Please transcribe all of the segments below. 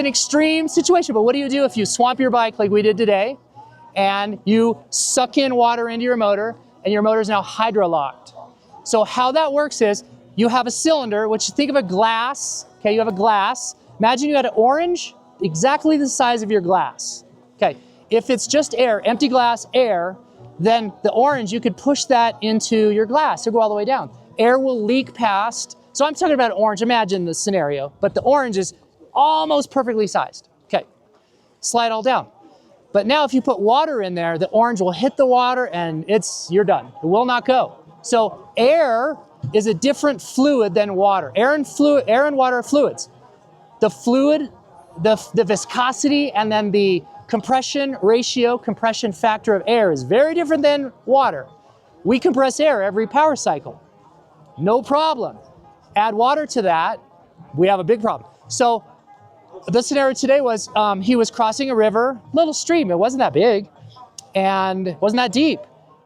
an extreme situation, but what do you do if you swamp your bike like we did today and you suck in water into your motor and your motor is now hydrolocked? So how that works is you have a cylinder, which think of a glass, okay, you have a glass. Imagine you had an orange, exactly the size of your glass. Okay, if it's just air, empty glass, air, then the orange, you could push that into your glass to go all the way down. Air will leak past. So I'm talking about orange, imagine the scenario, but the orange is almost perfectly sized. Okay, slide all down. But now if you put water in there, the orange will hit the water and you're done. It will not go. So air is a different fluid than water. Air and water are fluids. The fluid, the viscosity, and then the compression ratio, compression factor of air is very different than water. We compress air every power cycle. No problem. Add water to that, we have a big problem. So the scenario today was he was crossing a river, little stream, it wasn't that big, and it wasn't that deep.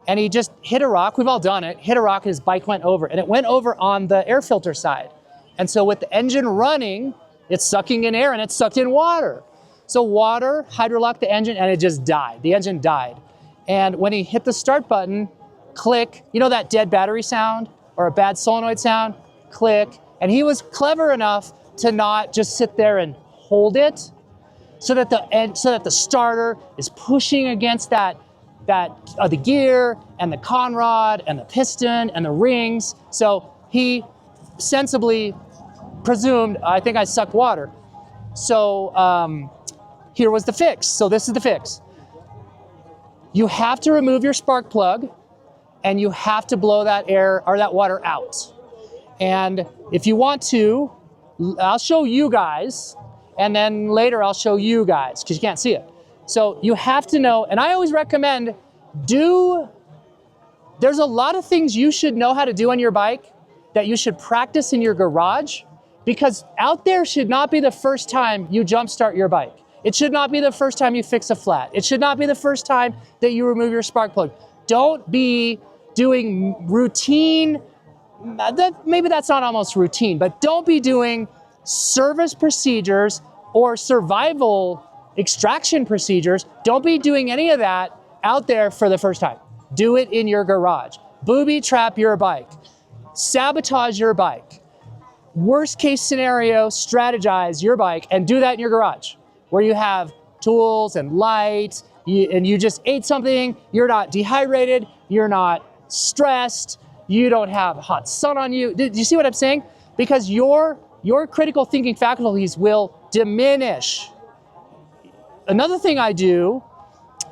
And he just hit a rock, we've all done it, hit a rock and his bike went over. And it went over on the air filter side. And so with the engine running, it's sucking in air and it sucked in water. So water hydrolocked the engine and it just died. The engine died. And when he hit the start button, click, you know that dead battery sound or a bad solenoid sound? Click. And he was clever enough to not just sit there and hold it so that the starter is pushing against the gear and the conrod and the piston and the rings. So he sensibly presumed, I think I sucked water. So here was the fix. So this is the fix. You have to remove your spark plug and you have to blow that air or that water out. And if you want to, I'll show you guys, and then later I'll show you guys because you can't see it. So you have to know, and I always recommend there's a lot of things you should know how to do on your bike that you should practice in your garage, because out there should not be the first time you jump start your bike. It should not be the first time you fix a flat. It should not be the first time that you remove your spark plug. Don't be doing routine, maybe that's not almost routine, but don't be doing service procedures or survival extraction procedures. Don't be doing any of that out there for the first time. Do it in your garage. Booby trap your bike. Sabotage your bike. Worst case scenario, strategize your bike and do that in your garage where you have tools and lights and you just ate something, you're not dehydrated, you're not stressed, you don't have hot sun on you. Do you see what I'm saying? Because your critical thinking faculties will diminish. Another thing I do,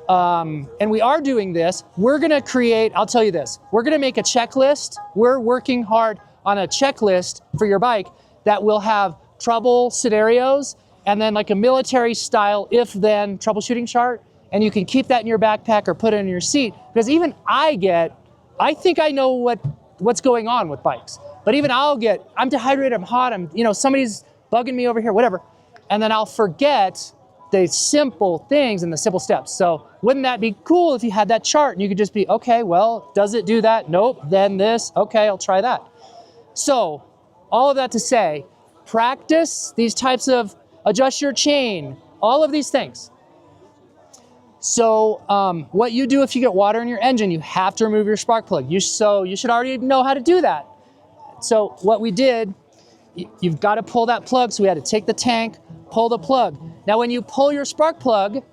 and we are doing this, we're gonna create, I'll tell you this, we're gonna make a checklist. We're working hard on a checklist for your bike that will have trouble scenarios and then like a military style if-then troubleshooting chart. And you can keep that in your backpack or put it in your seat. Because even I think I know what's going on with bikes. But even I'm dehydrated, I'm hot, somebody's bugging me over here, whatever. And then I'll forget the simple things and the simple steps. So wouldn't that be cool if you had that chart and you could just be, okay, well, does it do that? Nope, then this, okay, I'll try that. So all of that to say, practice these types of adjust your chain, all of these things. So what you do if you get water in your engine, you have to remove your spark plug. You should already know how to do that. So what we did, you've got to pull that plug. So we had to take the tank, pull the plug. Now when you pull your spark plug,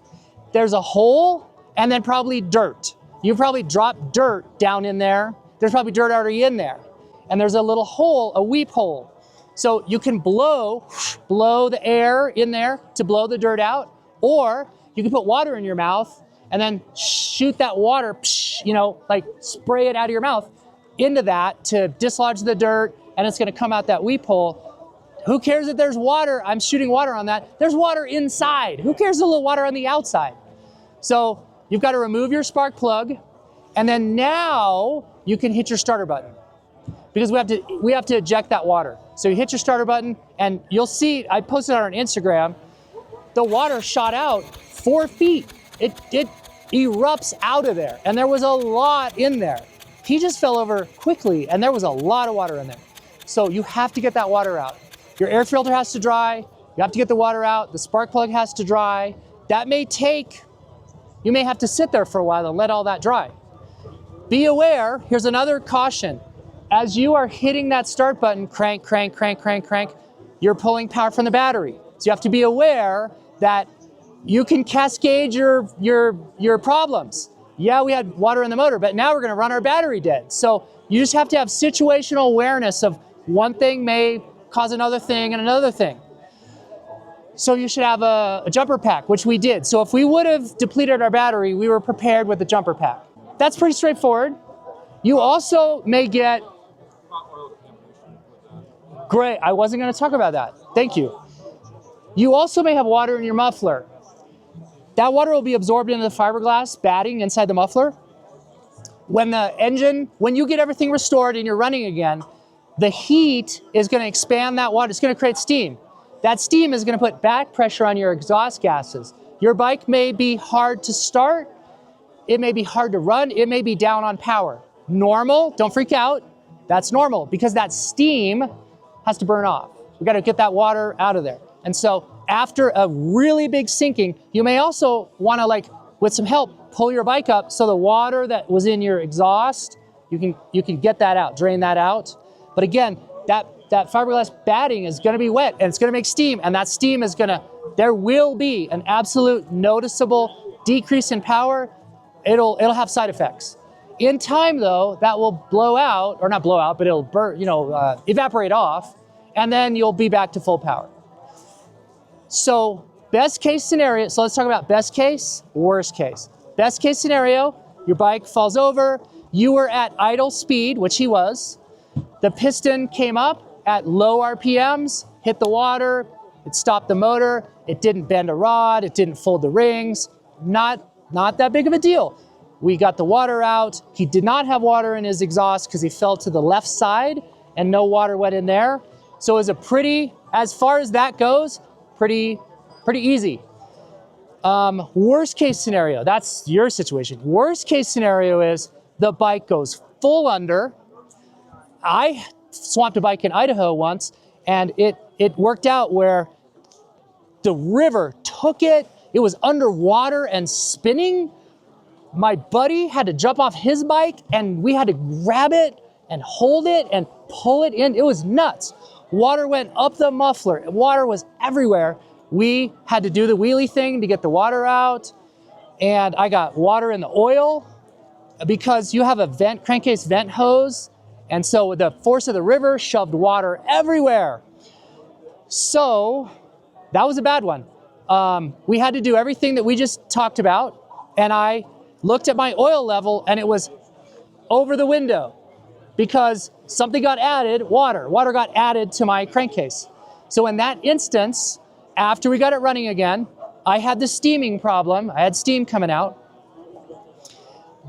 there's a hole and then probably dirt. You probably dropped dirt down in there. There's probably dirt already in there. And there's a little hole, a weep hole. So you can blow the air in there to blow the dirt out, or you can put water in your mouth and then shoot that water, like spray it out of your mouth into that to dislodge the dirt, and it's gonna come out that weep hole. Who cares if there's water? I'm shooting water on that. There's water inside. Who cares if there's a little water on the outside? So you've got to remove your spark plug, and then now you can hit your starter button because we have to eject that water. So you hit your starter button, and you'll see, I posted on our Instagram, the water shot out 4 feet. It erupts out of there, and there was a lot in there. He just fell over quickly, and there was a lot of water in there. So you have to get that water out. Your air filter has to dry, you You have to get the water out. The spark plug has to dry. That may take, you may have to sit there for a while and let all that dry. Be aware, here's another caution. As you are hitting that start button, crank, crank, crank, crank, crank, you're pulling power from the battery. So you have to be aware that you can cascade your problems. Yeah, we had water in the motor, but now we're gonna run our battery dead. So you just have to have situational awareness of one thing may cause another thing and another thing. So you should have a jumper pack, which we did. So if we would have depleted our battery, we were prepared with the jumper pack. That's pretty straightforward. You also may get, great, I wasn't gonna talk about that. Thank you. You also may have water in your muffler. That water will be absorbed into the fiberglass batting inside the muffler. When the engine, when you get everything restored and you're running again, the heat is gonna expand that water, it's gonna create steam. That steam is gonna put back pressure on your exhaust gases. Your bike may be hard to start, it may be hard to run, it may be down on power. Normal, don't freak out, that's normal because that steam has to burn off. We gotta get that water out of there. And so after a really big sinking, you may also wanna, like, with some help, pull your bike up so the water that was in your exhaust, you can get that out, drain that out. But again, that fiberglass batting is gonna be wet and it's gonna make steam, and that steam is gonna, there will be an absolute noticeable decrease in power. It'll have side effects. In time though, that will blow out, or not blow out, but it'll burn, evaporate off, and then you'll be back to full power. So best case scenario, so let's talk about best case, worst case. Best case scenario, your bike falls over, you were at idle speed, which he was, the piston came up at low RPMs, hit the water, it stopped the motor, it didn't bend a rod, it didn't fold the rings, not that big of a deal. We got the water out, he did not have water in his exhaust because he fell to the left side and no water went in there. So it was a pretty, as far as that goes, pretty easy. Worst case scenario, that's your situation. Worst case scenario is the bike goes full under. I swamped a bike in Idaho once and it worked out where the river took it, it was underwater and spinning. My buddy had to jump off his bike and we had to grab it and hold it and pull it in. It was nuts. Water went up the muffler. Water was everywhere. We had to do the wheelie thing to get the water out. And I got water in the oil because you have a vent, crankcase vent hose. And so the force of the river shoved water everywhere. So that was a bad one. We had to do everything that we just talked about. And I looked at my oil level and it was over the window because something got added, water got added to my crankcase. So in that instance, after we got it running again, I had the steaming problem. I had steam coming out.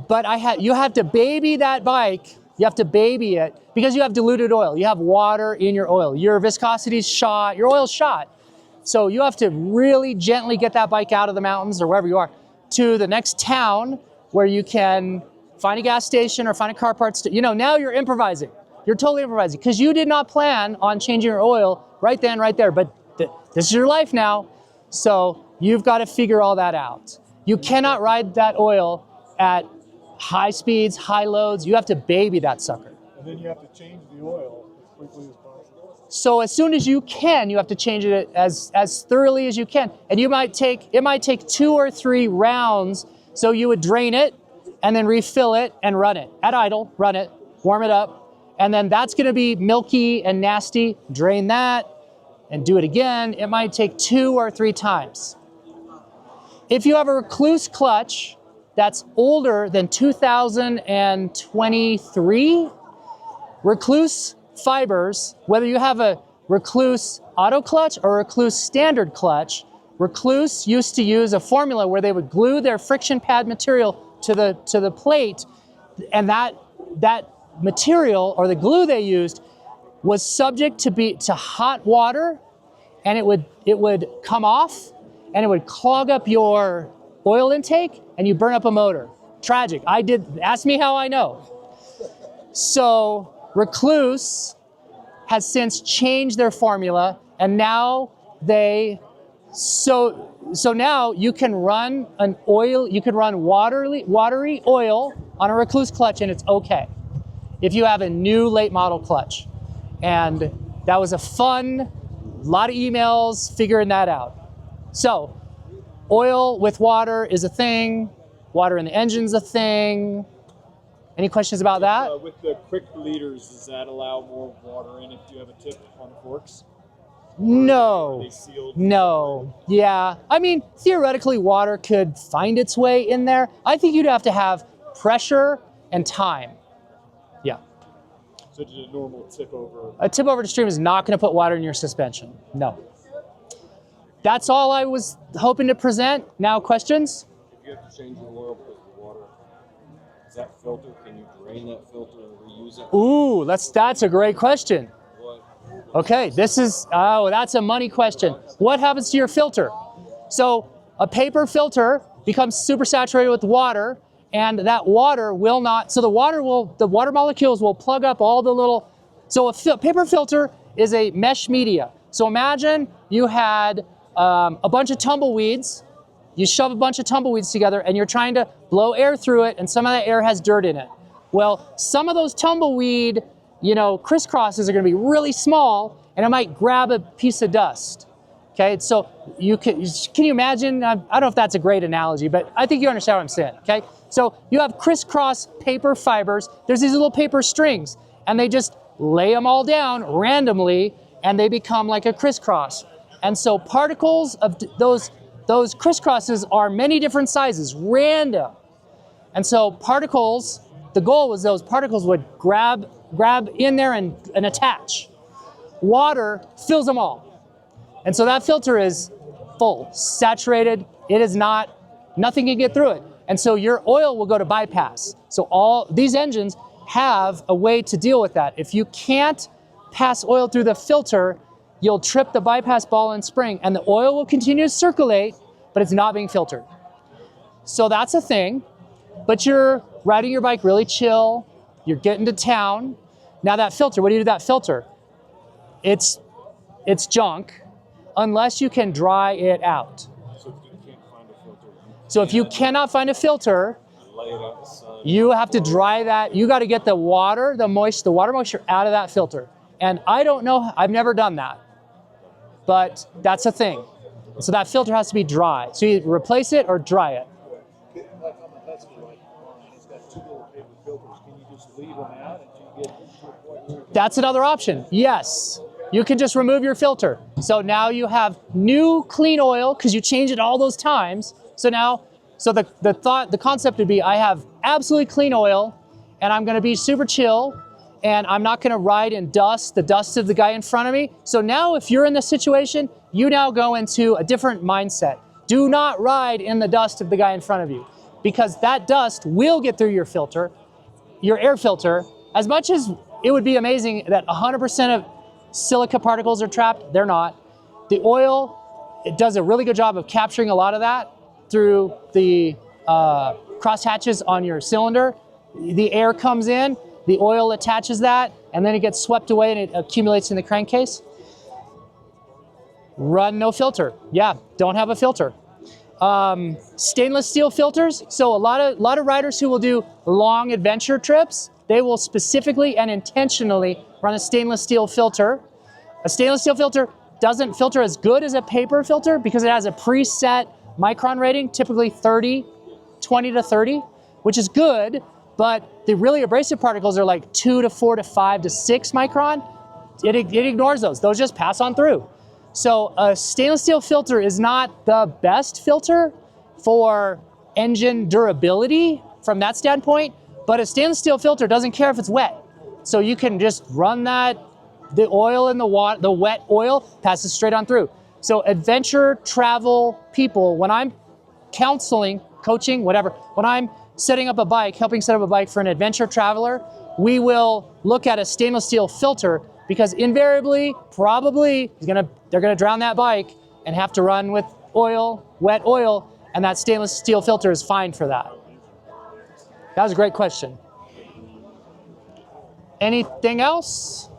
But you have to baby that bike. You have to baby it because you have diluted oil. You have water in your oil. Your viscosity's shot, your oil's shot. So you have to really gently get that bike out of the mountains or wherever you are to the next town where you can find a gas station or find a car parts. Now you're improvising. You're totally improvising because you did not plan on changing your oil right then, right there. But this is your life now. So you've got to figure all that out. You cannot ride that oil at high speeds, high loads. You have to baby that sucker. And then you have to change the oil as quickly as possible. So as soon as you can, you have to change it as thoroughly as you can. And it might take 2 or 3 rounds. So you would drain it and then refill it and run it at idle, run it, warm it up. And then that's gonna be milky and nasty. Drain that and do it again. It might take 2 or 3 times. If you have a recluse clutch that's older than 2023, recluse fibers, whether you have a recluse auto clutch or recluse standard clutch, recluse used to use a formula where they would glue their friction pad material to the plate, and that material or the glue they used was subject to hot water, and it would come off and it would clog up your oil intake and you burn up a motor. Tragic. Ask me how I know. So Recluse has since changed their formula, and now So now you can run an oil, you could run watery oil on a recluse clutch and it's okay if you have a new late model clutch. And that was a fun, lot of emails figuring that out. So oil with water is a thing, water in the engine's a thing. Any questions about that? With the quick bleeders, does that allow more water in if you have a tip on the forks? No. Are they sealed? No. Yeah. I mean, theoretically, water could find its way in there. I think you'd have to have pressure and time. Yeah. So just a normal tip over? A tip over to stream is not going to put water in your suspension. No. That's all I was hoping to present. Now, questions? If you have to change your oil because of the water, is that filter, can you drain that filter and reuse it? Ooh, that's a great question. Okay, that's a money question. What happens to your filter? So a paper filter becomes super saturated with water, and that water will not, so the water molecules will plug up all the little, so a paper filter is a mesh media. So imagine you had a bunch of tumbleweeds, you shove a bunch of tumbleweeds together and you're trying to blow air through it, and some of that air has dirt in it. Well, some of those tumbleweed, crisscrosses are going to be really small, and it might grab a piece of dust. Okay, so can you imagine? I don't know if that's a great analogy, but I think you understand what I'm saying. Okay, so you have crisscross paper fibers. There's these little paper strings, and they just lay them all down randomly, and they become like a crisscross. And so particles of those crisscrosses are many different sizes, random. And so particles, the goal was those particles would grab in there and attach. Water fills them all. And so that filter is full, saturated. It is nothing can get through it. And so your oil will go to bypass. So all these engines have a way to deal with that. If you can't pass oil through the filter, you'll trip the bypass ball and spring, and the oil will continue to circulate, but it's not being filtered. So that's a thing. But you're riding your bike really chill, you're getting to town. Now that filter, what do you do with that filter? It's junk unless you can dry it out. So if you can't find a filter, So if you cannot find a filter, lay it out in the sun. you have to dry that. You got to get the water moisture out of that filter. And I don't know, I've never done that, but that's a thing. So that filter has to be dry. So you replace it or dry it. Like on the Husky, like mine, it's got two little paper filters. Can you just leave them out until you get to a point where That's another option. Yes, you can just remove your filter. So now you have new clean oil because you changed it all those times. So now, the concept would be I have absolutely clean oil and I'm gonna be super chill and I'm not gonna ride in the dust of the guy in front of me. So now if you're in this situation, you now go into a different mindset. Do not ride in the dust of the guy in front of you because that dust will get through your filter, your air filter. As much as it would be amazing that 100% of silica particles are trapped, they're not. The oil, it does a really good job of capturing a lot of that through the cross hatches on your cylinder. The air comes in, the oil attaches that, and then it gets swept away and it accumulates in the crankcase. Run no filter. Yeah, don't have a filter. Stainless steel filters. So a lot of riders who will do long adventure trips, they will specifically and intentionally run a stainless steel filter. A stainless steel filter doesn't filter as good as a paper filter because it has a preset micron rating, typically 20 to 30, which is good, but the really abrasive particles are like 2 to 4 to 5 to 6 micron. It ignores those. Those just pass on through. So a stainless steel filter is not the best filter for engine durability from that standpoint, but a stainless steel filter doesn't care if it's wet. So you can just run that, the oil in the water, the wet oil passes straight on through. So adventure travel people, when I'm counseling, coaching, whatever, when I'm setting up a bike, helping set up a bike for an adventure traveler, we will look at a stainless steel filter because invariably, probably, they're gonna drown that bike and have to run with oil, wet oil, and that stainless steel filter is fine for that. That was a great question. Anything else?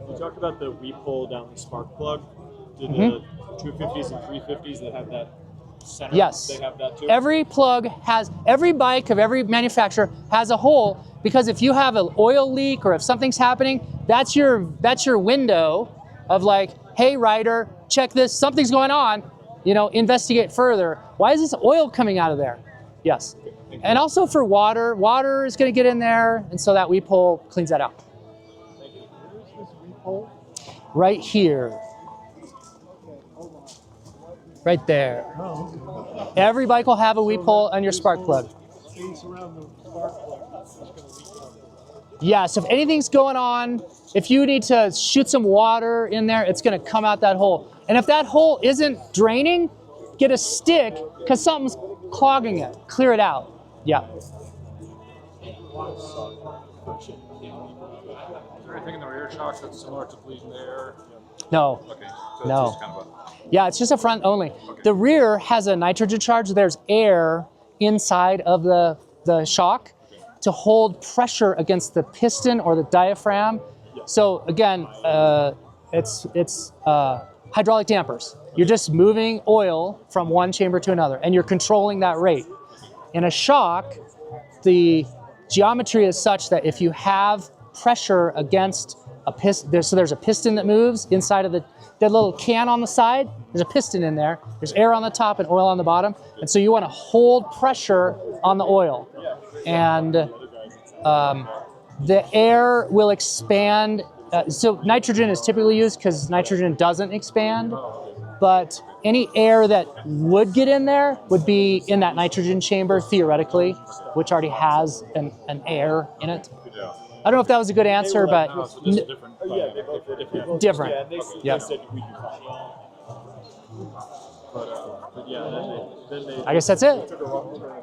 You talked about the weep hole down the spark plug. Do the 250s and 350s that have that center? Yes. They have that too? Every bike of every manufacturer has a hole, because if you have an oil leak or if something's happening, that's your window of like, hey rider, check this, something's going on, you know, investigate further. Why is this oil coming out of there? Yes. And also for water is going to get in there, and so that weep hole cleans that out. Where is this weep hole? Right here. Right there. Oh. Every bike will have a weep hole on your spark plug. Space around the spark plug. It's just going to leak out. Yeah, so if anything's going on, if you need to shoot some water in there, it's going to come out that hole. And if that hole isn't draining, get a stick, because something's clogging it. Clear it out. Yeah. Is there anything in the rear shocks that's similar to bleeding air? No. Okay. So No. it's just kind of Yeah, it's just a front only. The rear has a nitrogen charge. There's air inside of the shock to hold pressure against the piston or the diaphragm. So again, it's hydraulic dampers. You're just moving oil from one chamber to another, and you're controlling that rate. In a shock, the geometry is such that if you have pressure against a piston, so there's a piston that moves inside of the little can on the side, there's a piston in there, there's air on the top and oil on the bottom, and so you want to hold pressure on the oil. And the air will expand, so nitrogen is typically used because nitrogen doesn't expand, but any air that would get in there would be in that nitrogen chamber, theoretically, which already has an air in it. I don't know if that was a good answer, but no, so just a different. different. Yeah, they Yeah. said we do fine. But yeah, then they I guess that's it. Took a wrong turn.